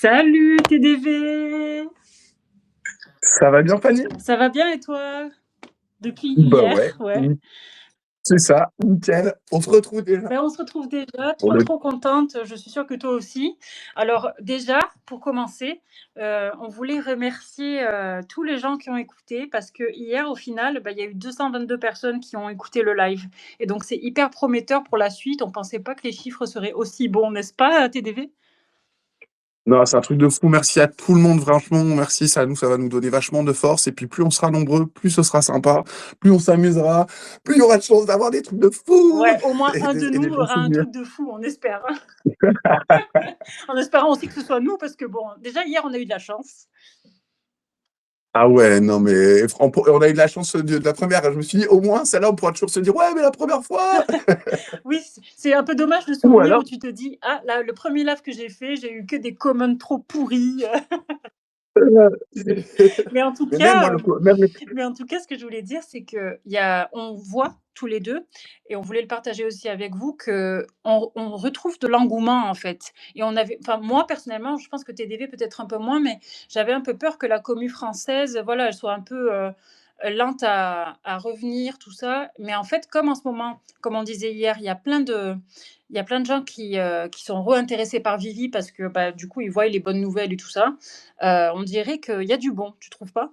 Salut TDV! Ça va bien, Fanny? Ça va bien et toi? Depuis Bah hier, ouais, ouais. c'est ça, nickel. On se retrouve déjà. Ben, on se retrouve déjà, Pour trop, le... trop contente, je suis sûre que toi aussi. Alors déjà, pour commencer, on voulait remercier, tous les gens qui ont écouté parce que hier, au final, bah, il y a eu 222 personnes qui ont écouté le live et donc c'est hyper prometteur pour la suite. On pensait pas que les chiffres seraient aussi bons, n'est-ce pas, TDV? Non, c'est un truc de fou. Merci à tout le monde, franchement. Merci, ça va nous donner vachement de force. Et puis, plus on sera nombreux, plus ce sera sympa, plus on s'amusera, plus il y aura de chances d'avoir des trucs de fou Ouais, au moins et un de des nous bons aura un souvenirs. truc de fou, on espère, hein. En espérant aussi que ce soit nous parce que bon, déjà hier, on a eu de la chance. Ah ouais, non, mais on a eu de la chance de la première. Je me suis dit, au moins, celle-là, on pourra toujours se dire, ouais, mais la première fois. Oui, c'est un peu dommage le Ou souvenir où alors, tu te dis: «Ah là, le premier live que j'ai fait, j'ai eu que des comments trop pourris», euh, mais en tout mais même moi, cas, même mais en tout cas, ce que je voulais dire, c'est qu'on voit tous les 2 et on voulait le partager aussi avec vous qu'on retrouve de l'engouement, en fait et on avait enfin, moi, personnellement, je pense que TDV peut-être un peu moins, mais j'avais un peu peur que la commu française, voilà, elle soit un peu, lente à revenir, tout ça. Mais en fait, comme en ce moment, comme on disait hier, il y a plein de gens qui sont re-intéressés par Vivi parce que, bah, du coup, ils voient les bonnes nouvelles et tout ça. On dirait qu'il y a du bon, tu trouves pas?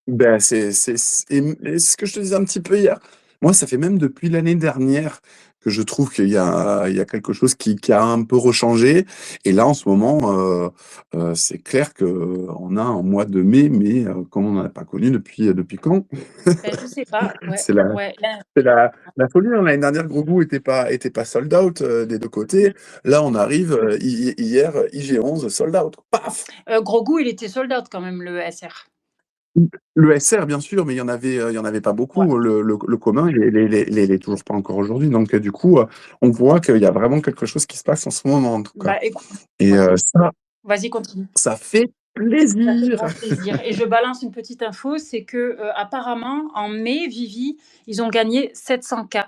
ben, et ce que je te disais un petit peu hier. Moi, ça fait même depuis l'année dernière que je trouve il y a quelque chose qui a un peu rechangé. Et là, en ce moment, c'est clair que on a un mois de mai, mais comme on n'en a pas connu depuis quand? Je sais pas, ouais, C'est la, ouais, là, c'est la folie, hein. L'année dernière, Grogu était pas sold out des deux côtés. Là, on arrive hier, IG11 sold out. Paf! Grogu, il était sold out quand même, le SR. Le SR, bien sûr, mais il y en avait pas Ouais. beaucoup. Le commun, il est toujours pas encore aujourd'hui. Donc, du coup, on voit qu'il y a vraiment quelque chose qui se passe en ce moment, en tout cas. Bah, écoute, Et ouais, ça, vas-y, continue. ça fait Ça fait plaisir. grand plaisir et je balance une petite info, c'est que, apparemment, en mai, Vivi, ils ont gagné 700 000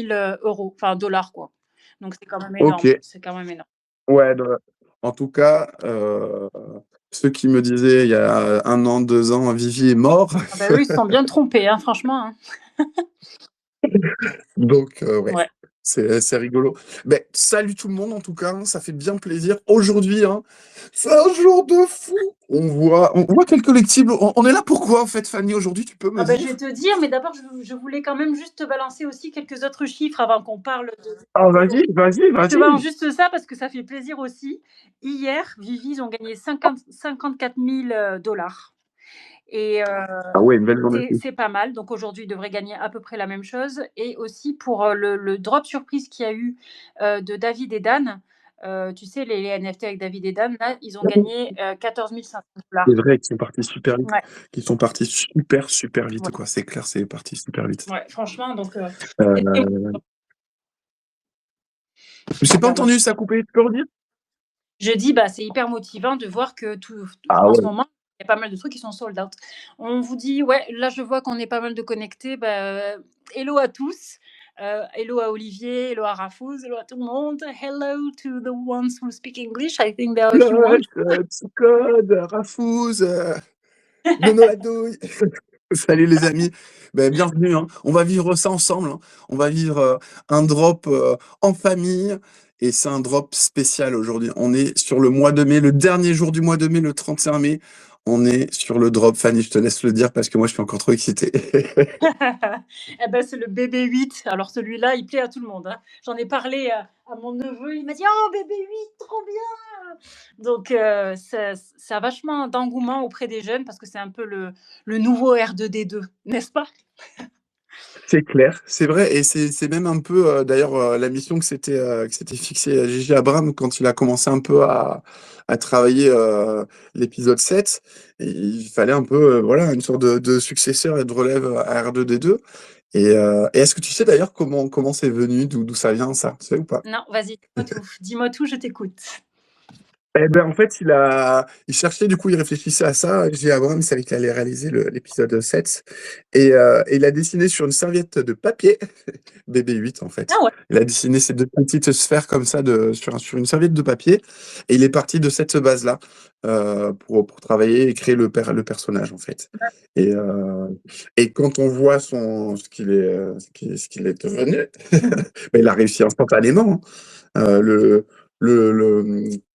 €, enfin dollars, quoi. Donc c'est quand même Ok, énorme, c'est quand même énorme. ouais. En tout cas, ceux qui me disaient il y a un an, 2 ans, Vivi est mort. Ah bah, eux, ils se sont bien trompés, hein, franchement, hein. Donc, ouais, Ouais. c'est rigolo. Mais salut tout le monde, en tout cas, hein, ça fait bien plaisir. Aujourd'hui, hein, c'est un jour de fou. On voit quel collectible. On est là pourquoi, en fait, Fanny, aujourd'hui, tu peux Ah me bah, je vais dire? te dire, mais d'abord, je voulais quand même juste te balancer aussi quelques autres chiffres avant qu'on parle de Ah, vas-y, vas-y, je te balance vas-y. juste ça parce que ça fait plaisir aussi. Hier, Vivi, ils ont gagné 54 000 dollars. Et Ah ouais, une belle journée. c'est pas mal. Donc aujourd'hui, ils devraient gagner à peu près la même chose. Et aussi pour le drop surprise qu'il y a eu de David et Dan, tu sais, les NFT avec David et Dan, là, ils ont gagné 14 500 C'est dollars. vrai qu'ils sont partis super vite. Ouais, Qu'ils sont partis super, super vite, ouais, quoi. C'est clair, c'est parti super vite. ouais, franchement, donc c'est Euh, je n'ai pas hyper entendu, motivant. ça a coupé, tu peux redire? Je dis, bah, c'est hyper motivant de voir que Ah en ce ouais. moment, il y a pas mal de trucs qui sont sold out. On vous dit, ouais, là, je vois qu'on est pas mal de connectés. Bah, hello à tous. Hello à Olivier, hello à Raffouz, hello à tout le monde. Hello to the ones who speak English. I think there are a few ones. Flush, Psychode, Raffouz, Nono la douille. Salut les amis, ben, bienvenue, hein. On va vivre ça ensemble, hein. On va vivre un drop en famille et c'est un drop spécial aujourd'hui. On est sur le mois de mai, le dernier jour du mois de mai, le 31 mai. On est sur le drop. Fanny, je te laisse le dire parce que moi je suis encore trop excité. Eh ben, c'est le bébé 8. Alors celui-là, il plaît à tout le monde, hein. J'en ai parlé à mon neveu, il m'a dit: «Oh bébé 8, trop bien!» Donc ça a vachement d'engouement auprès des jeunes parce que c'est un peu le nouveau R2D2, n'est-ce pas? C'est clair, c'est vrai, et c'est même un peu d'ailleurs la mission que s'était fixée Gigi Abrams quand il a commencé un peu à travailler l'épisode 7. Et il fallait un peu voilà une sorte de successeur et de relève à R2D2. Et est-ce que tu sais d'ailleurs comment c'est venu, d'où ça vient ça, tu sais ou pas? Non, vas-y, dis-moi tout. Dis-moi tout, je t'écoute. Eh ben, en fait, il cherchait, du coup, il réfléchissait à ça. J. Abrams savait qu'il allait réaliser l'épisode 7 et il a dessiné sur une serviette de papier, BB-8 en fait. Ah ouais, Il a dessiné ces deux petites sphères comme ça sur une serviette de papier et il est parti de cette base-là pour travailler et créer le personnage en fait. Et, euh, et quand on voit ce qu'il est devenu, ben, il a réussi instantanément, hein.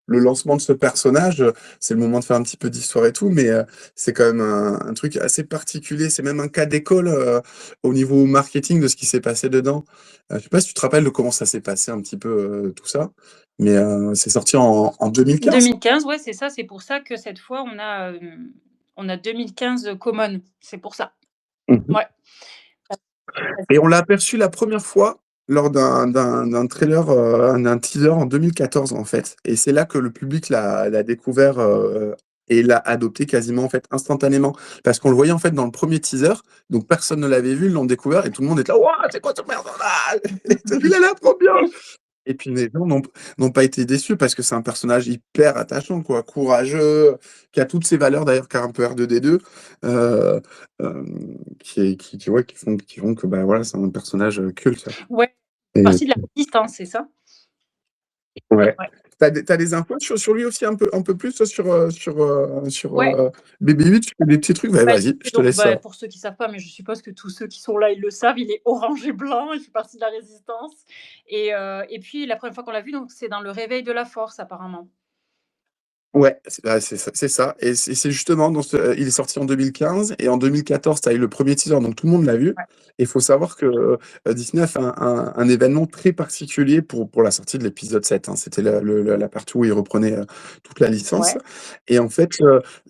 Le lancement de ce personnage, c'est le moment de faire un petit peu d'histoire et tout, mais c'est quand même un truc assez particulier. C'est même un cas d'école au niveau marketing de ce qui s'est passé dedans. Je sais pas si tu te rappelles de comment ça s'est passé un petit peu tout ça, mais c'est sorti en 2015. 2015, ouais, c'est ça. C'est pour ça que cette fois, on a 2015 Common. C'est pour ça. Mhm. Ouais. Et on l'a aperçu la première fois lors d'un trailer, d'un teaser en 2014 en fait. Et c'est là que le public l'a découvert et l'a adopté quasiment en fait instantanément. Parce qu'on le voyait en fait dans le premier teaser, donc personne ne l'avait vu, ils l'ont découvert et tout le monde était là, waouh, c'est quoi ce personnage? Il a l'air trop bien! Et puis les gens n'ont pas été déçus parce que c'est un personnage hyper attachant, quoi, courageux, qui a toutes ses valeurs d'ailleurs, qui a un peu R2D2, euh, euh, ouais, qui font que bah, voilà, c'est un personnage culte. Ouais, Et, partie de la résistance, c'est ça? ouais. Ouais. T'as des infos sur lui aussi un peu plus toi, sur Ouais. BB-8, tu fais des petits trucs? Ouais, Bah, vas-y, je te donc, laisse. bah, pour ceux qui savent pas, mais je suppose que tous ceux qui sont là, ils le savent, il est orange et blanc, il fait partie de la résistance et puis la première fois qu'on l'a vu, donc c'est dans Le Réveil de la Force apparemment. Ouais, c'est ça. Et c'est justement il est sorti en 2015 et en 2014, tu as eu le premier teaser, donc tout le monde l'a vu. Ouais, Et il faut savoir que Disney a fait un événement très particulier pour la sortie de l'épisode 7, hein. C'était la partie où il reprenait toute la licence. ouais, Et en fait,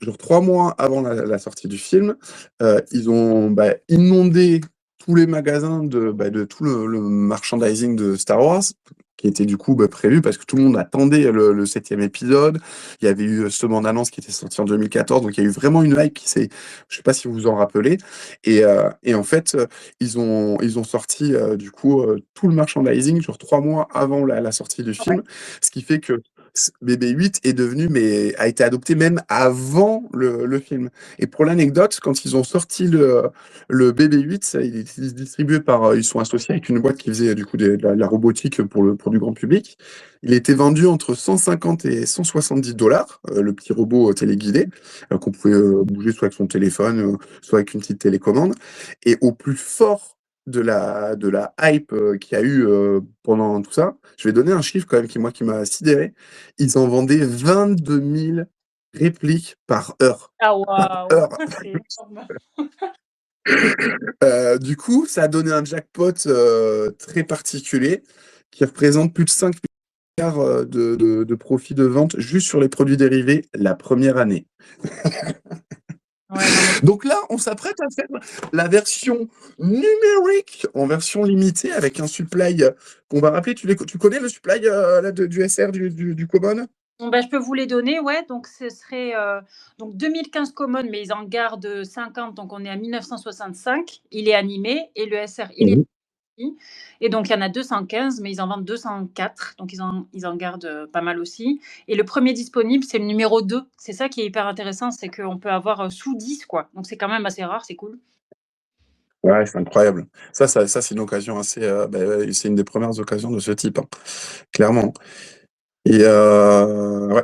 genre 3 mois avant la sortie du film, ils ont inondé tous les magasins de tout le merchandising de Star Wars, qui était du coup prévu parce que tout le monde attendait le 7e épisode. Il y avait eu ce bande-annonce qui était sorti en 2014, donc il y a eu vraiment une hype je sais pas si vous vous en rappelez. Et en fait, ils ont sorti du coup tout le merchandising, genre 3 mois avant la sortie du ouais, film, ce qui fait que BB-8 est devenu, mais a été adopté même avant le film. Et pour l'anecdote, quand ils ont sorti le BB-8, il est distribué ils sont associés avec une boîte qui faisait du coup de la robotique pour du grand public. Il était vendu entre 150 et 170 dollars, le petit robot téléguidé, qu'on pouvait bouger soit avec son téléphone, soit avec une petite télécommande. Et au plus fort de la hype qu'il y a eu pendant tout ça, je vais donner un chiffre quand même qui m'a sidéré. Ils en vendaient 22 000 répliques par heure. ah Par waouh! heure. C'est énorme. Du coup, ça a donné un jackpot très particulier qui représente plus de 5 milliards de profit de vente juste sur les produits dérivés la première année. Ouais, non mais Donc là, on s'apprête à faire la version numérique en version limitée avec un supply qu'on va rappeler. Tu connais le supply là, du SR du Common? bon, bah, je peux vous les donner, ouais, donc ce serait, donc 2015 Common, mais ils en gardent 50, donc on est à 1965. Il est animé et le SR, il est Mhm. petit et donc il y en a 215, mais ils en vendent 204, donc ils en gardent, pas mal aussi et le premier disponible, c'est le numéro 2. C'est ça qui est hyper intéressant, c'est qu'on peut avoir, sous 10 quoi, donc c'est quand même assez rare, c'est cool. Ouais, c'est incroyable. Ça c'est une occasion assez. Ouais, c'est une des premières occasions de ce type, hein, clairement. Et ouais,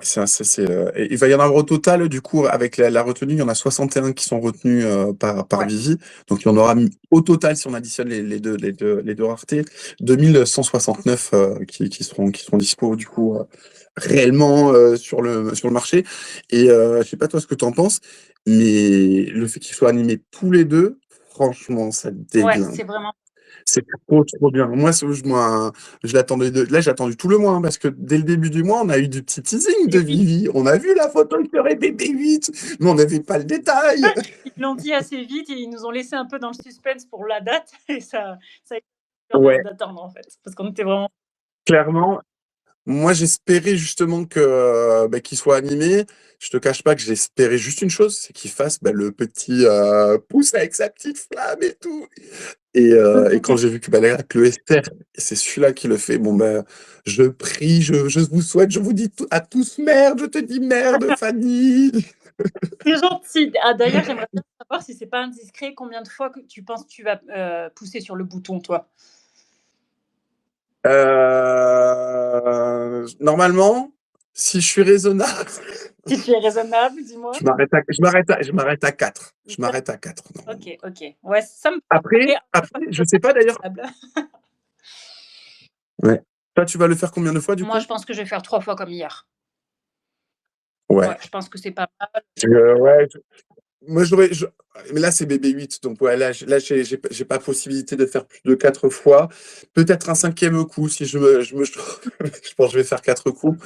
et il va y en avoir au total, du coup, avec la retenue, il y en a 61 qui sont retenus par Ouais, Vivi. Donc, il y en aura au total, si on additionne les deux raretés, 2169 qui seront dispo, du coup, réellement sur le marché. Et je sais pas toi ce que tu en penses, mais le fait qu'ils soient animés tous les deux, franchement, ça ouais, déglingue. c'est vraiment C'est trop bien. Je l'attendais là, j'ai attendu tout le mois, hein, parce que dès le début du mois, on a eu du petit teasing de et oui, Vivi. On a vu la photo qui aurait BB-8, mais on n'avait pas le détail. ils l'ont dit assez vite et ils nous ont laissé un peu dans le suspense pour la date et ça a été dur Ouais, d'attendre en fait, parce qu'on était vraiment clairement. Moi, j'espérais justement que, bah, qu'il soit animé. Je te cache pas que j'espérais juste une chose, c'est qu'il fasse, bah, le petit, pouce avec sa petite flamme et tout et quand j'ai vu que, bah, là, que le SR, c'est celui-là qui le fait, bon, bah, je prie, je vous souhaite, je vous dis à tous merde, je te dis merde, Fanny. C'est gentil. Ah, d'ailleurs, j'aimerais bien savoir si c'est pas indiscret, combien de fois que tu penses que tu vas, pousser sur le bouton, toi? Normalement, si je suis raisonnable, Si tu es raisonnable, dis-moi? je m'arrête à 4. Je m'arrête à 4 normalement. OK, OK. Ouais, ça me Après paraît un peu après, je sais pas d'ailleurs. raisonnable. Ouais. Toi, tu vas le faire combien de fois du Moi, coup? je pense que je vais faire 3 fois comme hier. Ouais, Ouais. je pense que c'est pas mal. Ouais, moi je mais là c'est BB8 donc ouais, là j'ai pas possibilité de faire plus de 4 fois. Peut-être un 5e coup si je je pense que je vais faire 4 coups.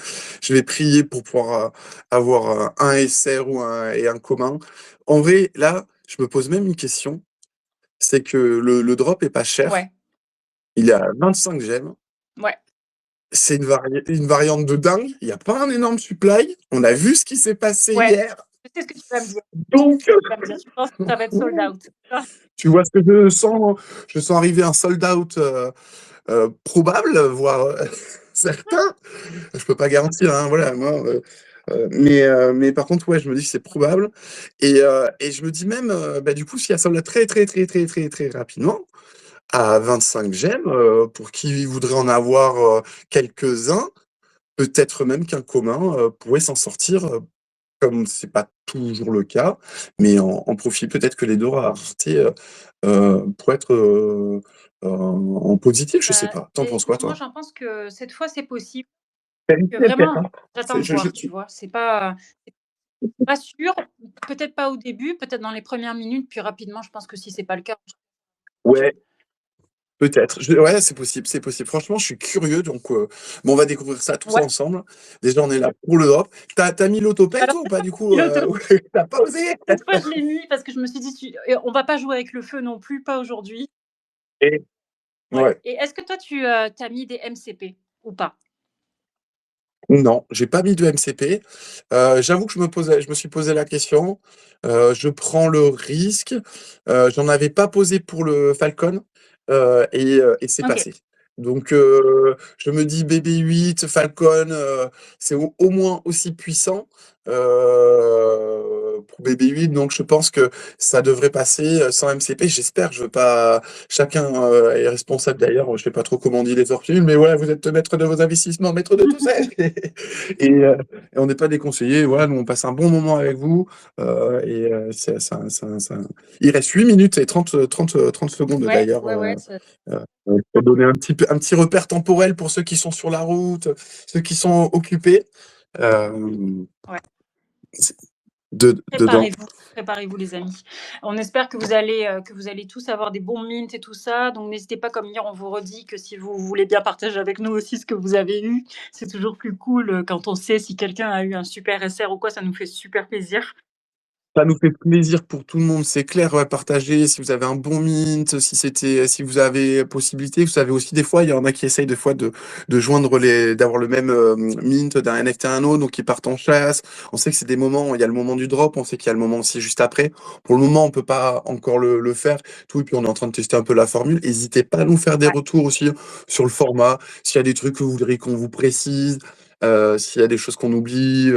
Je vais prier pour pouvoir, avoir, un SR ou un commun. En vrai, là, je me pose même une question, c'est que le drop est pas cher. Ouais, Il est à 25 gemmes. ouais. C'est une variante de dingue. Il y a pas un énorme supply. On a vu ce qui s'est passé Ouais, hier. je sais ce que tu vas me dire. Donc, Tu vas me dire, tu penses que ça va être sold out. Ah, tu vois ce que je sens? Je sens arriver un sold out, probable, voire, certain. Je peux pas garantir, hein, voilà, moi, mais par contre, ouais, je me dis que c'est probable et je me dis même, bah, du coup, si elle sold out très, très, très, très, très, très rapidement, à 25 gemmes, pour qui voudrait en avoir, quelques-uns, peut-être même qu'un commun, pourrait s'en sortir, comme c'est pas toujours le cas, mais en profit peut-être que les 2 raretés, pourraient être, en positif, je sais pas. Tu en penses quoi moi, toi? j'en pense que cette fois, c'est possible, que Qualité peut-être, vraiment, hein. j'attends C'est de voir, tu vois? C'est pas sûr, peut-être pas au début, peut-être dans les premières minutes, puis rapidement, je pense que si c'est pas le cas, ouais, peut-être. Ouais, c'est possible, c'est possible. Franchement, je suis curieux donc bon, on va découvrir ça tous ouais. ensemble. Déjà, on est là pour le drop. Tu as mis l'autopay Alors toi ou pas du coup, pilote, ouais, tu as pas osé? cette fois, je l'ai mis parce que je me suis dit: On va pas jouer avec le feu non plus, pas aujourd'hui». Et Ouais, ouais. et est-ce que toi, tu as mis des MCP ou pas? Non, j'ai pas mis de MCP. J'avoue que je me suis posé la question. Je prends le risque. J'en avais pas posé pour le Falcon, et c'est OK. passé. Donc, je me dis BB8, Falcon, c'est au moins aussi puissant, pour BB8, donc je pense que ça devrait passer, sans MCP. J'espère, je veux pas chacun, est responsable d'ailleurs, je sais pas trop comment on dit les fortunes, mais voilà, vous êtes maître de vos investissements, maître de tout ça. Et, et on n'est pas déconseillé. Voilà, nous on passe un bon moment avec vous. Il reste 8 minutes et 30 secondes Ouais, d'ailleurs. ouais, ouais, ça Pour donner un petit repère temporel pour ceux qui sont sur la route, ceux qui sont occupés. Euh, ouais. c'est- dedans. Préparez-vous, préparez-vous les amis. On espère que vous allez tous avoir des bons mints et tout ça, donc n'hésitez pas, comme hier, on vous redit que si vous voulez bien partager avec nous aussi ce que vous avez eu, c'est toujours plus cool, quand on sait si quelqu'un a eu un super SR ou quoi, ça nous fait super plaisir. Ça nous fait plaisir pour tout le monde, c'est clair, ouais, partagez si vous avez un bon mint, si vous avez possibilité. Vous savez aussi, des fois, il y en a qui essayent des fois de joindre d'avoir le même mint d'un NFT à un autre, donc ils partent en chasse. On sait que c'est des moments, il y a le moment du drop, on sait qu'il y a le moment aussi juste après. Pour le moment, on peut pas encore le faire, tout, et puis on est en train de tester un peu la formule. N'hésitez pas à nous faire des Ouais, retours aussi sur le format, s'il y a des trucs que vous voudriez qu'on vous précise, s'il y a des choses qu'on oublie.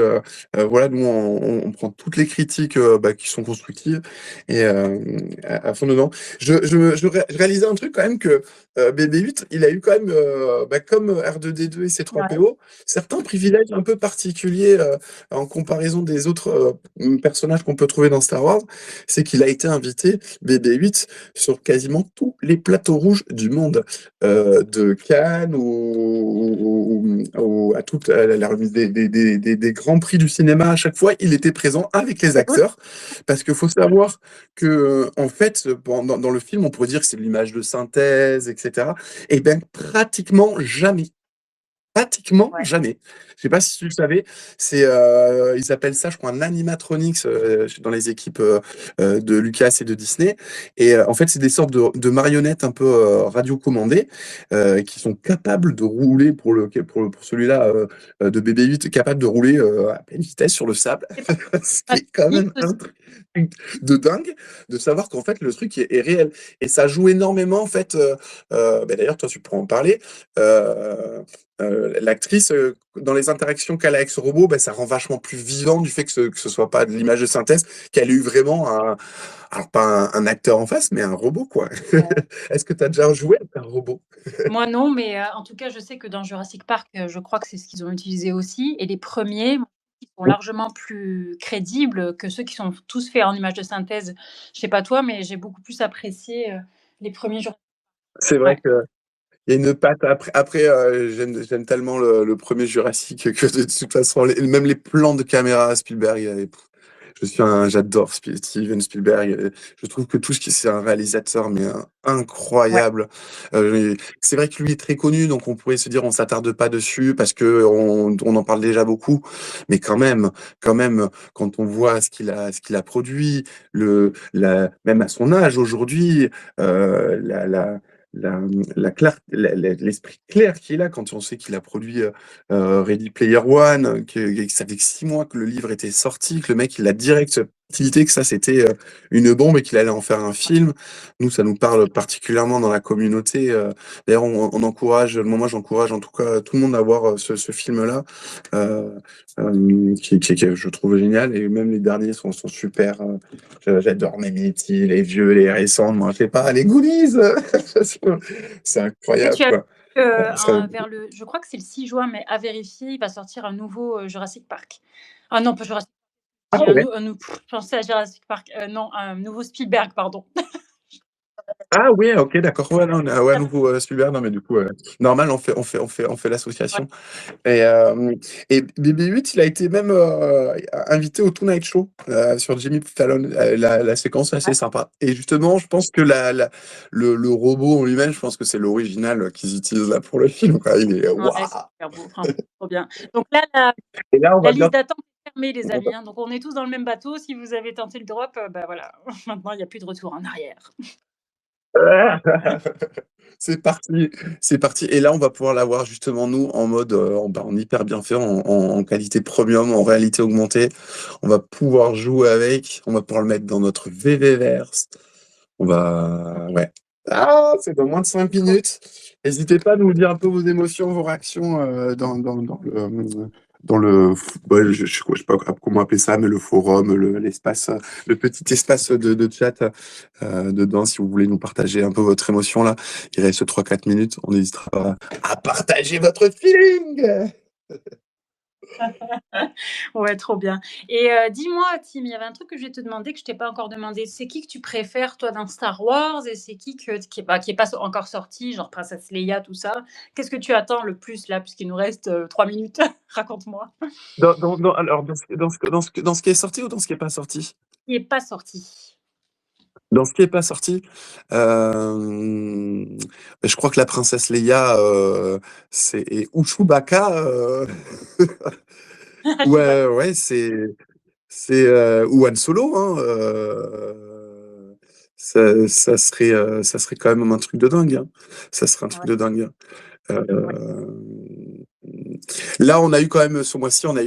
Voilà, nous, on prend toutes les critiques, bah, qui sont constructives et à fond dedans. Je réalisais un truc quand même que BB8, il a eu quand même, bah, comme R2D2 et ouais. C3PO, certains privilèges un peu particuliers en comparaison des autres personnages qu'on peut trouver dans Star Wars. C'est qu'il a été invité, BB8, sur quasiment tous les plateaux rouges du monde, de Cannes à toute la remise des grands prix du cinéma. À chaque fois, il était présent avec les C'est ouf. acteurs, parce qu'il faut savoir que, en fait, dans le film, on pourrait dire que c'est de l'image de synthèse, etc. Et bien, pratiquement jamais. pratiquement Ouais. jamais. Je sais pas si tu le savais, c'est, ils appellent ça, je crois, un animatronics, dans les équipes, de Lucas et de Disney et en fait, c'est des sortes de marionnettes un peu, radiocommandées, qui sont capables de rouler pour celui-là, de BB-8, capable de rouler, à pleine vitesse sur le sable. C'est pas Ce qui est quand pratique même un aussi. truc de dingue, de savoir qu'en fait, le truc est réel et ça joue énormément, en fait, d'ailleurs, toi, tu pourras en parler, l'actrice, dans les interactions qu'elle a avec ce robot, ça rend vachement plus vivant du fait que ce soit pas de l'image de synthèse, qu'elle ait eu vraiment alors pas un acteur en face, mais un robot, quoi. Ouais. Est-ce que tu as déjà joué avec un robot? Moi non, mais en tout cas, je sais que dans Jurassic Park, je crois que c'est ce qu'ils ont utilisé aussi et les premiers, ils sont largement plus crédibles que ceux qui sont tous faits en images de synthèse. Je sais pas toi, mais j'ai beaucoup plus apprécié, les premiers Jurassic. C'est vrai Ouais. qu'il y a une patte après, j'aime tellement le 1er Jurassic que de toute façon, même les plans de caméra à Spielberg, j'adore Steven Spielberg. Je trouve que tout ce qui c'est un réalisateur mais Ouais. incroyable. C'est vrai que lui est très connu, donc on pourrait se dire on s'attarde pas dessus parce que on en parle déjà beaucoup. Mais quand même, quand on voit ce qu'il a produit, même à son âge aujourd'hui, la la, l'esprit clair qu'il a quand on sait qu'il a produit Ready Player One, que ça fait 6 mois que le livre était sorti, que le mec il a direct tilté que ça c'était une bombe et qu'il allait en faire un film. Nous, ça nous parle particulièrement dans la communauté. D'ailleurs, on encourage, moi j'encourage en tout cas tout le monde à voir ce film-là, euh, qui je trouve génial. Et même les derniers sont super. J'adore même les vieux, les récents. Moi, je sais pas, les Goonies. C'est Et incroyable, tu as vu quoi. vers le je crois que c'est le 6 juin, mais à vérifier, il va sortir un nouveau, Jurassic Park. Ah non, pas Jurassic Ah Park, ouais. un nou je pensais à Jurassic Park, non, un nouveau Spielberg, pardon. Ah ouais, ok, d'accord. Ouais, non, ouais, nouveau Spielberg. Non, mais du coup, normal, on fait Ouais. l'association. Et, BB-8, il a été même invité au Tonight Show sur Jimmy Fallon. La séquence est assez Ouais. sympa. Et justement, je pense que le robot en lui-même, je pense que c'est l'original qu'ils utilisent là pour le film, quoi. Il est Ouais, waouh. c'est super beau, franchement, trop bien. Donc là, la Et là, on la va liste bien. d'attente est fermée les amis, hein, donc on est tous dans le même bateau. Si vous avez tenté le drop, bah, voilà, maintenant il y a plus de retour en arrière. C'est parti, c'est parti. Et là, on va pouvoir l'avoir justement nous en mode, en hyper bien fait, en qualité premium, en réalité augmentée. On va pouvoir jouer avec, on va pouvoir le mettre dans notre VVverse. Ouais. Ah, c'est dans moins de 5 Trop minutes. N'hésitez pas à nous dire un peu vos émotions, vos réactions ouais, je sais pas comment appeler ça, mais le forum, l'espace, le petit espace de chat dedans, si vous voulez nous partager un peu votre émotion là. Il reste 3-4 minutes. On n'hésitera pas à partager votre feeling. Ouais, trop bien. Et dis-moi, Tim, il y avait un truc que je vais te demander que je t'ai pas encore demandé. C'est qui que tu préfères, toi, dans Star Wars et c'est qui est pas encore sorti, genre Princesse Leia, tout ça? Qu'est-ce que tu attends le plus là, puisqu'il nous reste, 3 minutes? Raconte-moi. Alors, dans ce qui est sorti ou dans ce qui est pas sorti? Qui est pas sorti. Dans ce qui est pas sorti, je crois que la princesse Leia, ou Chewbacca, Chewbacca, ouais, ouais, ou Han Solo, hein, ça serait quand même un truc de dingue, hein. Ça serait un truc ouais, de dingue. ouais. Là, on a eu quand même ce mois-ci, on a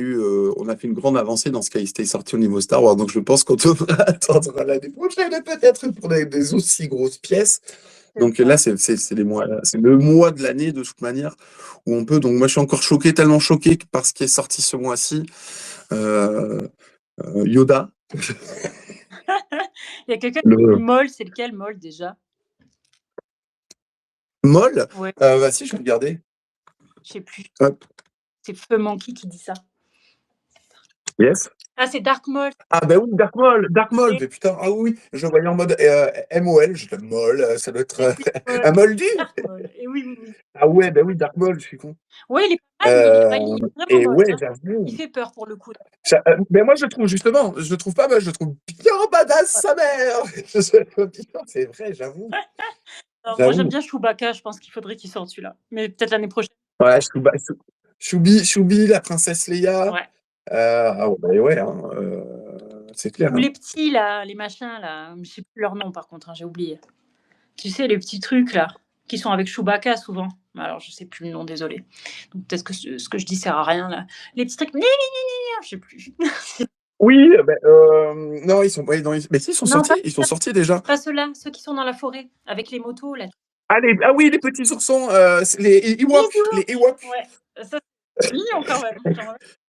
fait une grande avancée dans ce qui a été sorti au niveau Star Wars. Donc, je pense qu'on devra attendre l'année prochaine peut-être pour des aussi grosses pièces. C'est Donc là, ça. c'est le mois de l'année de toute manière où on peut. Donc moi, je suis encore choqué, tellement choqué par ce qui est sorti ce mois-ci. Euh, Yoda, Il y a quelqu'un qui dit le Maul, c'est lequel Maul déjà? Moll. Ouais, Bah si, je vais regarder. je sais plus. Hop, C'est Feu Monkey qui dit ça. yes. Ah, c'est Dark Maul. Ah bah oui, Dark Maul, Et mais putain, ah oui, je le voyais en mode MOL, je le Moll, ça doit être et oui, Maul, un moldu. Dark Maul. Et oui, oui, oui. Ah ouais, bah oui, Dark Maul, je suis con. Ouais, il est pas mal, il est vraiment Et moche, ouais, hein. Il j'avoue. fait peur pour le coup. Mais moi, je trouve justement, je le trouve pas mal, je le trouve bien badass Ouais. sa mère. Putain, c'est vrai, j'avoue, Alors moi, j'aime j'avoue. bien Chewbacca, je pense qu'il faudrait qu'il sorte celui-là, mais peut-être l'année prochaine. Ouais, Choubi, la princesse Leia. Ouais. Ah bah ouais, hein, c'est clair. Ou Hein. les petits là, les machins là, je sais plus leur nom par contre, hein, j'ai oublié. Tu sais, les petits trucs là, qui sont avec Chewbacca souvent. Alors je sais plus le nom, désolée. Donc peut-être que ce que je dis sert à rien là. Les petits trucs, je sais plus. Oui, non, ils sont pas dans les... Mais si, Non, ils sont sortis déjà. pas ceux-là, ceux qui sont dans la forêt avec les motos là. Ah oui, les petits oursons, les Ewoks, les Ewoks. Ouais, ça c'est mignon quand même.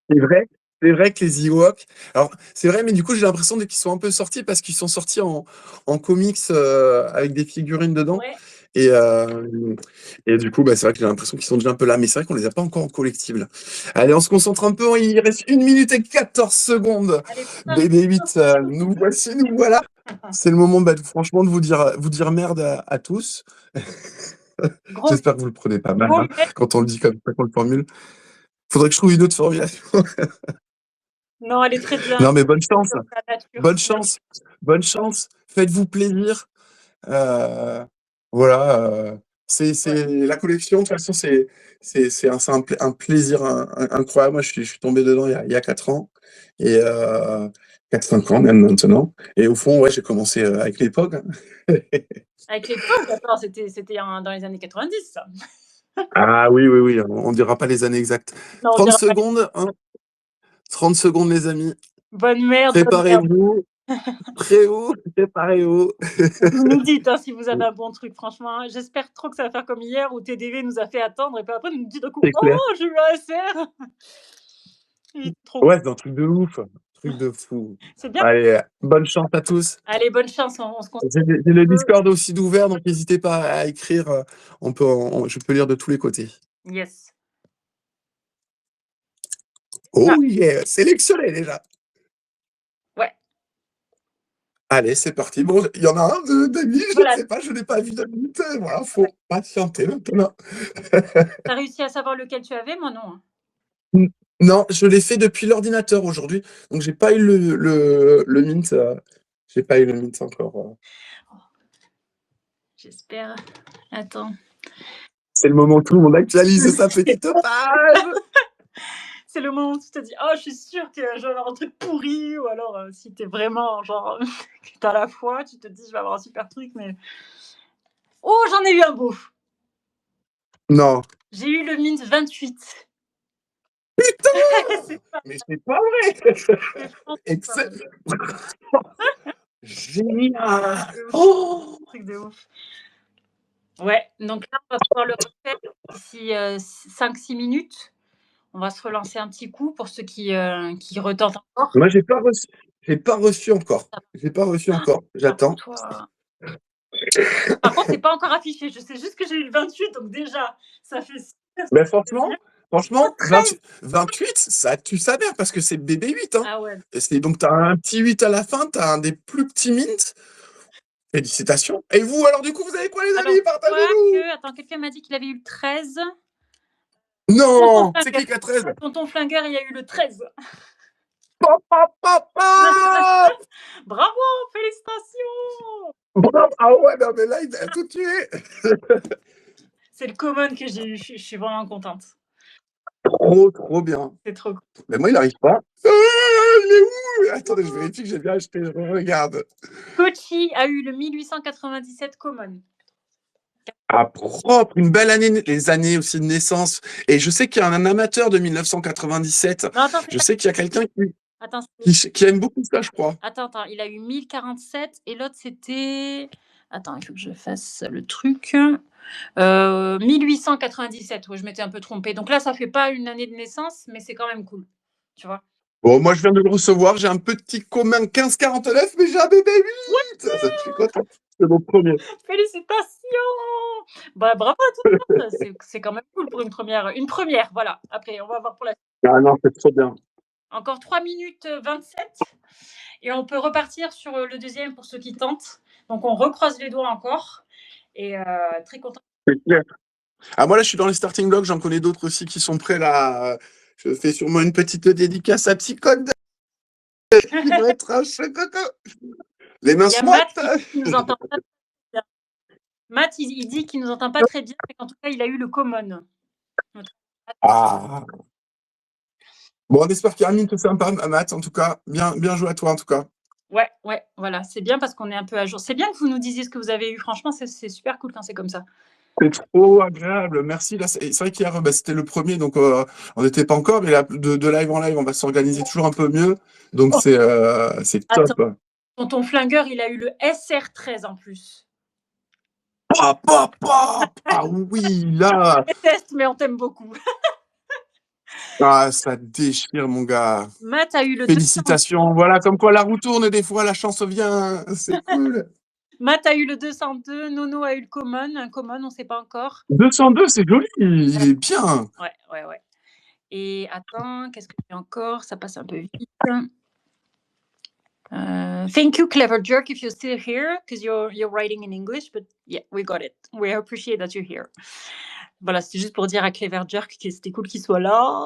C'est vrai, c'est vrai que les Ewoks. Alors, c'est vrai, mais du coup, j'ai l'impression qu'ils sont un peu sortis parce qu'ils sont sortis en comics avec des figurines dedans. Ouais. Et du coup, bah, c'est vrai que j'ai l'impression qu'ils sont déjà un peu là, mais c'est vrai qu'on les a pas encore en collectible. Allez, on se concentre un peu, il reste 1 minute et 14 secondes. Allez, BB8, nous voici, nous voilà. C'est le moment, franchement, de vous dire merde à tous. gros, J'espère que vous le prenez pas mal, gros hein, quand on le dit comme ça, qu'on le formule. Faudrait que je trouve une autre formulation. Non, elle est très bien. Non, mais bonne chance. Sur la nature. Bonne chance. Bonne chance. Faites-vous plaisir. Voilà. C'est la collection. De toute façon, c'est un plaisir incroyable. Moi, je suis tombé dedans il y a 4 ans. Et 4-5 ans même maintenant. Et au fond, ouais, j'ai commencé avec l'époque. Avec les potes, attends, c'était dans les années 90, ça. Ah oui, oui, oui. On dira pas les années exactes. Non, on 30 dira pas. secondes, hein. 30 secondes, les amis. Bonne merde, bonne merde. Préparez-vous. Préparez-vous. Vous nous dites hein, si vous avez un bon truc, franchement. Hein. J'espère trop que ça va faire comme hier où TDV nous a fait attendre et puis après, nous dit d'un coup, C'est clair. oh, j'ai eu un SR. Trop. Ouais, c'est un truc de ouf. Truc de fou. C'est bien. Allez, bonne chance à tous. Allez, bonne chance. On se concentre. J'ai le Discord aussi d'ouvert, donc n'hésitez pas à écrire. Je peux lire de tous les côtés. Yes. Oh yeah, sélectionné déjà. Ouais. Allez, c'est parti. Bon, il y en a un d'Amy, je Voilà. ne sais pas, je n'ai pas vu d'Amy. Voilà, faut patienter maintenant. T'as réussi à savoir lequel tu avais, moi non. Hein. Non, je l'ai fait depuis l'ordinateur aujourd'hui, donc j'ai pas eu le mint. J'ai pas eu le mint encore. Oh. J'espère. Attends. C'est le moment où tout le monde actualise sa petite page. C'est le moment où tu te dis, oh, je suis sûre que je vais avoir un truc pourri, ou alors si t'es vraiment genre, que t'as la foi, tu te dis, je vais avoir un super truc, mais. Oh, j'en ai eu un beau. Non. J'ai eu le mint 28. Putain. Mais c'est pas vrai. Excellent. Génial. Oh. Truc de ouf. Ouais, donc là, on va pouvoir le refaire d'ici 5-6 minutes. On va se relancer un petit coup pour ceux qui retentent encore. Moi, j'ai pas reçu. J'ai pas reçu encore. J'ai pas reçu encore. J'attends. Par contre, c'est pas encore affiché. Je sais juste que j'ai eu le 28, donc déjà, ça fait. Mais franchement, 28, ça tue sa mère parce que c'est BB8. Hein. Ah ouais. Donc, tu as un petit 8 à la fin, tu as un des plus petits mints. Félicitations. Et vous, alors, du coup, vous avez quoi, les amis? Partagez-nous. Attends, quelqu'un m'a dit qu'il avait eu le 13. Non, c'est qui a 13? Tonton Flingueur, il y a eu le 13. Pop, pop, pop, pop. Bravo, félicitations. Ah ouais, non, mais là, il a tout tué. C'est le common que j'ai eu. Je suis vraiment contente. Trop bien. C'est trop cool. Mais moi, il n'arrive pas. Il est où? Attendez, je vérifie que j'ai bien acheté. Je regarde. Kochi a eu le 1897 common. Ah, propre, une belle année, les années aussi de naissance. Et je sais qu'il y a un amateur de 1997. Non, attends, je sais qu'il y a quelqu'un qui aime beaucoup ça, je crois. Attends, il a eu 1047 et l'autre c'était. Attends, il faut que je fasse le truc. 1897, ouais, je m'étais un peu trompée. Donc là, ça fait pas une année de naissance, mais c'est quand même cool. Tu vois. Bon, moi, je viens de le recevoir. J'ai un petit commun 1549, mais j'ai un bébé 8. Ça, je suis content. C'est mon premier. Félicitations. Bah, bravo à tout le monde. C'est quand même cool pour une première. Une première, voilà. Après, on va voir pour la suite. Ah non, c'est trop bien. Encore 3 minutes 27. Et on peut repartir sur le deuxième pour ceux qui tentent. Donc, on recroise les doigts encore. Et très content. C'est clair. Ah, moi, là, je suis dans les starting blocks. J'en connais d'autres aussi qui sont prêts, là. Je fais sûrement une petite dédicace à Psychode. Il doit être un chococo. Les mains se Matt qui nous entend pas très bien. Matt, il dit qu'il nous entend pas très bien, mais qu'en tout cas, il a eu le common. Ah! Bon, on espère qu'il y a un mint sympa, Matt, en tout cas. Bien joué à toi, en tout cas. Ouais, ouais, voilà, c'est bien parce qu'on est un peu à jour. C'est bien que vous nous disiez ce que vous avez eu, franchement, c'est super cool quand c'est comme ça. C'est trop agréable, merci. Là, c'est vrai qu'hier, bah, c'était le premier, donc on n'était pas encore, mais là, de live en live, on va s'organiser toujours un peu mieux. Donc Oh, c'est attends, top. tonton Flingueur, il a eu le SR13 en plus. Pop, pop, pop! Ah oui, là! Déteste, mais on t'aime beaucoup. Ah, ça déchire, mon gars. Matt a eu le 200. Félicitations. Voilà, comme quoi la roue tourne, des fois, la chance vient. C'est cool. Matt a eu le 202. Nono a eu le common. Un common, on ne sait pas encore. 202, c'est joli. Il est bien. Ouais, ouais, ouais. Et attends, qu'est-ce que j'ai encore? Ça passe un peu vite. Thank you, Clever Jerk, if you're still here, because you're writing in English, but yeah, we got it. We appreciate that you're here. Voilà, c'était juste pour dire à Clever Jerk que c'était cool qu'il soit là.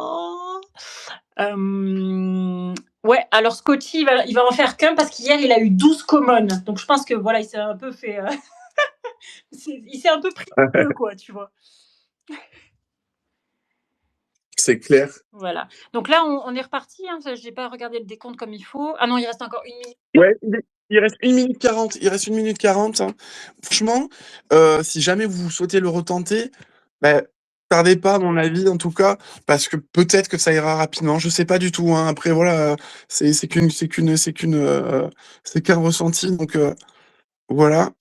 Ouais, alors Scotty, il va en faire qu'un parce qu'hier, il a eu 12 commons. Donc je pense que voilà, il s'est un peu fait. Il s'est un peu pris le jeu, quoi, tu vois. C'est clair. Voilà. Donc là, on est reparti. Hein. Je n'ai pas regardé le décompte comme il faut. Ah non, il reste encore une minute. Ouais, il reste 1 minute 40. Il reste 1 minute 40. Hein. Franchement, si jamais vous souhaitez le retenter, bah, tardez pas, à mon avis, en tout cas, parce que peut-être que ça ira rapidement. Je sais pas du tout. Hein. Après, voilà, c'est qu'un ressenti. Donc voilà.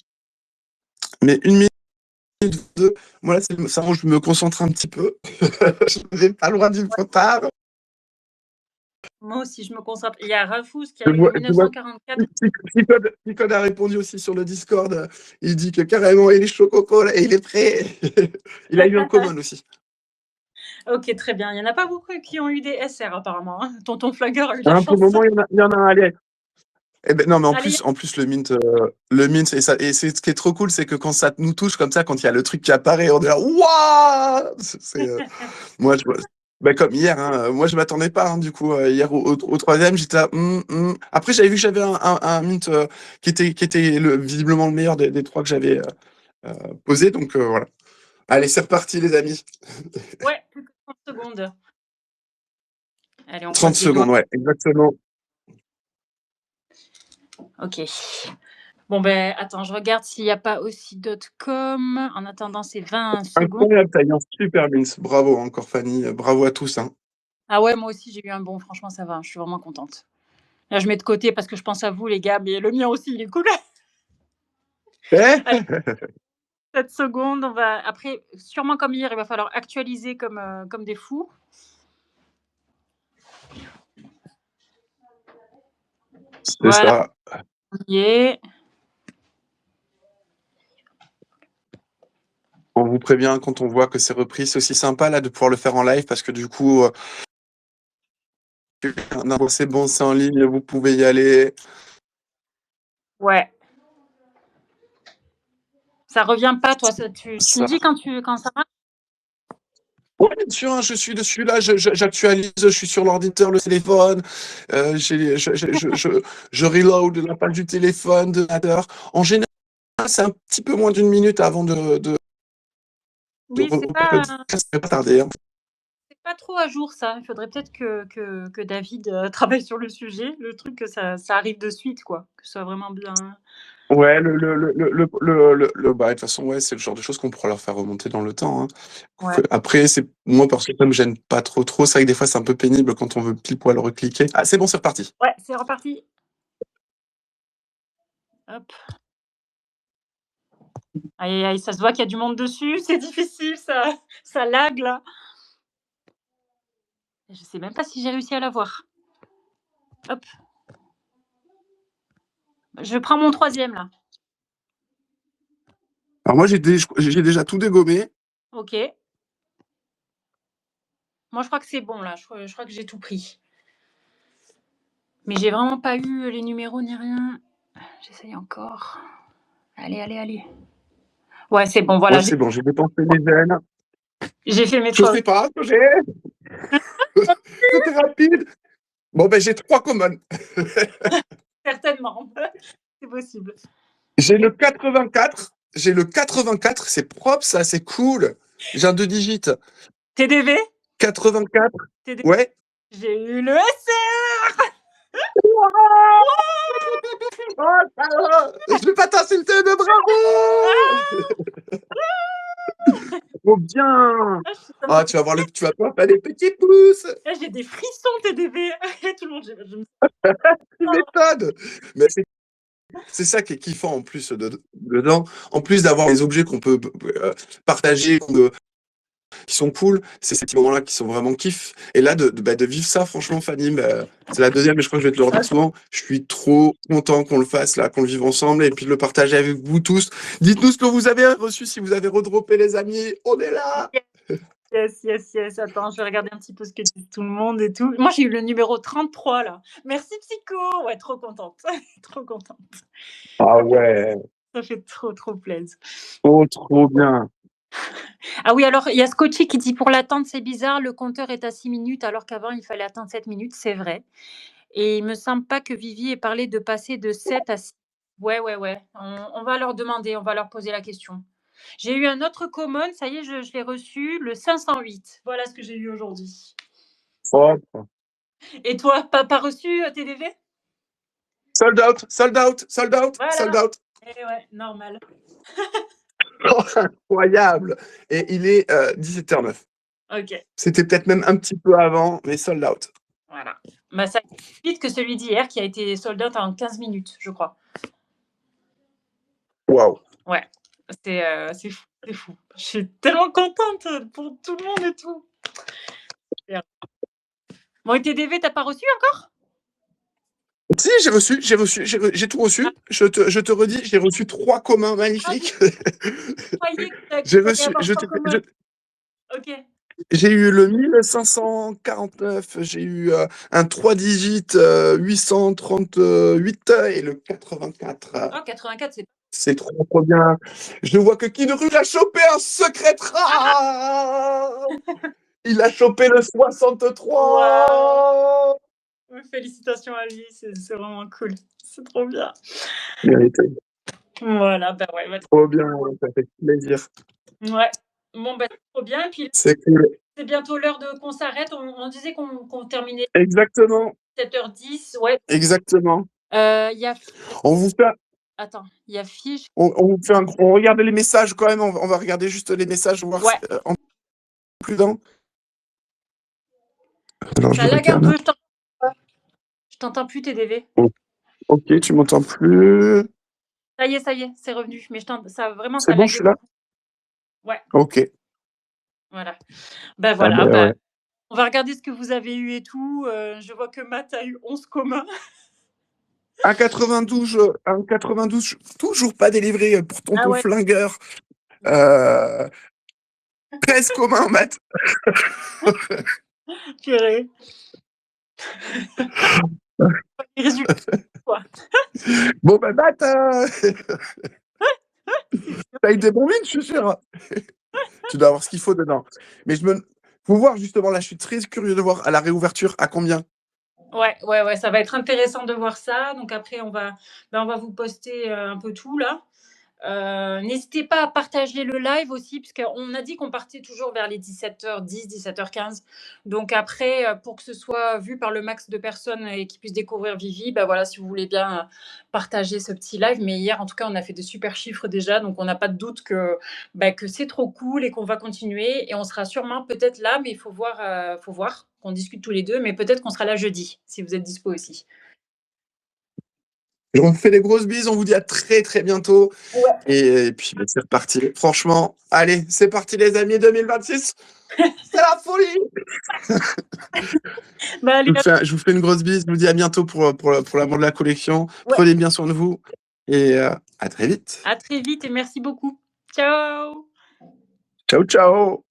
Mais 1 minute 2, moi là, c'est ça où je me concentre un petit peu. Je vais pas loin du potard. Moi aussi, je me concentre. Il y a Rafous qui a Je eu vois, le je vois. 1944. Ticode a répondu aussi sur le Discord. Il dit que carrément, il est chaud coco là, et il est prêt. Il a eu un common aussi. Ok, très bien. Il n'y en a pas beaucoup qui ont eu des SR apparemment. Hein. Tonton Flagueur a eu de la Hein, pour chance. le moment, il y en a un. Allez. Eh ben, non, mais Allez, en plus le mint, et c'est ce qui est trop cool, c'est que quand ça nous touche comme ça, quand il y a le truc qui apparaît, on est là, waouh! Moi, bah, comme hier, hein, moi je m'attendais pas, hein, du coup, hier au troisième, j'étais là, Après, j'avais vu que j'avais un mint qui était visiblement le meilleur des trois que j'avais posé, donc voilà. Allez, c'est reparti, les amis. ouais, plus que 30 secondes. Allez, on 30 croise les doigts. secondes, ouais, exactement. Ok. Bon, ben, attends, je regarde s'il n'y a pas aussi d'autres com. En attendant, c'est 20 secondes. Incroyable, t'as eu un super mint. Bravo encore, Fanny. Bravo à tous. Hein. Ah ouais, moi aussi, j'ai eu un bon. Franchement, ça va. Je suis vraiment contente. Là, je mets de côté parce que je pense à vous, les gars, mais le mien aussi, il est cool. Allez, 7 secondes. On va... Après, sûrement comme hier, il va falloir actualiser comme des fous. C'est Voilà. ça. Y est. On vous prévient quand on voit que c'est repris. C'est aussi sympa là de pouvoir le faire en live parce que du coup, c'est bon, c'est en ligne, vous pouvez y aller. Ouais. Ça revient pas, toi. Tu me dis quand ça marche. Oui, bien sûr, hein, je suis dessus là, j'actualise, je suis sur l'ordinateur, le téléphone, je reload la page du téléphone, de l'ordinateur. En général, c'est un petit peu moins d'une minute avant de Oui, ça ne pas tarder. Hein. c'est pas trop à jour ça. Il faudrait peut-être que David travaille sur le sujet. Le truc que ça arrive de suite, quoi. Que ce soit vraiment bien. Ouais, bah, de toute façon, ouais, c'est le genre de choses qu'on pourra leur faire remonter dans le temps. Hein. Ouais. Après, moi, parce que ça me gêne pas trop. C'est vrai que des fois, c'est un peu pénible quand on veut pile poil recliquer. Ah, c'est bon, c'est reparti. Ouais, c'est reparti. Hop. Aïe, aïe, ça se voit qu'il y a du monde dessus. C'est difficile, ça lag là. Je sais même pas si j'ai réussi à l'avoir. Hop. Je prends mon troisième là. Alors moi, j'ai déjà tout dégommé. Ok. Moi, je crois que c'est bon là. Je crois que j'ai tout pris. Mais j'ai vraiment pas eu les numéros ni rien. J'essaye encore. Allez. Ouais, c'est bon. Voilà. Ouais, c'est bon, j'ai dépensé les veines. J'ai fait mes Je choses. sais pas ce que j'ai. C'était rapide. Bon, ben, j'ai 3 commons. Certainement. C'est possible. J'ai le 84. C'est propre, ça, c'est cool. J'ai un 2 digits. TDV 84. TDV, Ouais. j'ai eu le SR! Oh ça va! Je vais pas t'insulter, mais bravo! Trop bien! Ah, ça me Ah, fait tu vas voir tu vas pouvoir faire des petits pouces! ah, j'ai des frissons TDV. Tout le monde, je me Tu m'étonnes! Mais c'est ça qui est kiffant en plus dedans. En plus d'avoir les objets qu'on peut partager, qui sont cool, c'est ces petits moments-là qui sont vraiment kiff. Et là, de vivre ça, franchement, Fanny, bah, c'est la deuxième, mais je crois que je vais te le redire souvent. Je suis trop content qu'on le fasse là, qu'on le vive ensemble et puis de le partager avec vous tous. Dites-nous ce que vous avez reçu, si vous avez redroppé, les amis. On est là! yes, yes, yes. Attends, je vais regarder un petit peu ce que dit tout le monde et tout. Moi, j'ai eu le numéro 33 là. Merci Psycho. Ouais, trop contente. Trop contente. Ah ouais, Ça fait trop, trop plaisir. oh, trop bien. Ah oui, alors il y a Scotchy qui dit: «Pour l'attente, c'est bizarre, le compteur est à 6 minutes alors qu'avant il fallait attendre 7 minutes». C'est vrai et il me semble pas que Vivi ait parlé de passer de 7 à 6. Ouais, ouais, ouais, on va leur demander, on va leur poser la question. J'ai eu un autre common, ça y est, je l'ai reçu, le 508. Voilà ce que j'ai eu aujourd'hui. Oh. Et toi, pas reçu, TDV? Sold out, sold out, sold out, sold Voilà. out. Eh ouais, normal. Oh, incroyable! Et il est 17h09. OK, C'était peut-être même un petit peu avant, mais sold out. voilà. Bah, ça va plus vite que celui d'hier qui a été sold out en 15 minutes, je crois. Waouh! Ouais, c'est fou, c'est fou. Je suis tellement contente pour tout le monde et tout. Super. Bon et TDV, tu as pas reçu encore? Si, j'ai tout Ah, reçu. Je te redis, j'ai reçu 3 communs ah oui, magnifiques. je croyais qu'il J'ai fallait reçu, avoir 3 communs. OK. j'ai eu le 1549, j'ai eu un 3 digits 838 et le 84. Oh 84, c'est C'est trop, trop bien. Je vois que Kinrul a chopé un secret rare. Il a chopé le waouh! 63. Félicitations à lui, c'est vraiment cool. C'est trop bien. Mérité. Voilà, bah, ouais, bah, Trop bien, ouais, ça fait plaisir. ouais. Bon, bah, c'est trop bien et puis C'est cool. c'est bientôt l'heure de qu'on s'arrête. On disait qu'on terminait Exactement, 7h10. Ouais. exactement. Il y a On vous fait, attends, il y a Fiche. on vous fait on regarde les messages quand même. On va regarder juste les messages, voir Ouais, en plus d'un. Alors je ça lag un regarde. peu, je t'entends plus TDV. Oh, ok, tu m'entends plus. Ça y est, c'est revenu, mais ça vraiment C'est ça bon, je laguait suis là. beaucoup. Ouais, Ok. voilà. Bah, Ah voilà, ben bah, ouais. on va regarder ce que vous avez eu et tout. Je vois que Matt a eu 11 communs. Un 92, un 92, toujours pas délivré pour Ah tonton ouais, flingueur. Euh, 13 communs, Matt. purée. Les résultats, quoi. Bon, ben, Matt, t'as eu des bons wins, je suis sûr. Tu dois avoir ce qu'il faut dedans. Mais faut voir justement, là, je suis très curieux de voir à la réouverture à combien. Ouais, ouais, ouais, ça va être intéressant de voir ça. Donc après, on va vous poster un peu tout là. N'hésitez pas à partager le live aussi, puisqu'on a dit qu'on partait toujours vers les 17h10, 17h15. Donc après, pour que ce soit vu par le max de personnes et qu'ils puissent découvrir Vivi, bah voilà, si vous voulez bien partager ce petit live. Mais hier, en tout cas, on a fait de super chiffres déjà, donc on n'a pas de doute que c'est trop cool et qu'on va continuer. Et on sera sûrement peut-être là, mais il faut voir qu'on discute tous les deux, mais peut-être qu'on sera là jeudi, si vous êtes dispo aussi. On vous fait des grosses bises, on vous dit à très très bientôt. Ouais. Et puis, bah, c'est reparti. Franchement, allez, c'est parti, les amis, 2026. C'est la folie! Bah allez, Je vous fais une grosse bise. Je vous dis à bientôt pour l'amour de la collection. ouais. Prenez bien soin de vous. Et à très vite. À très vite et merci beaucoup. Ciao. Ciao, ciao!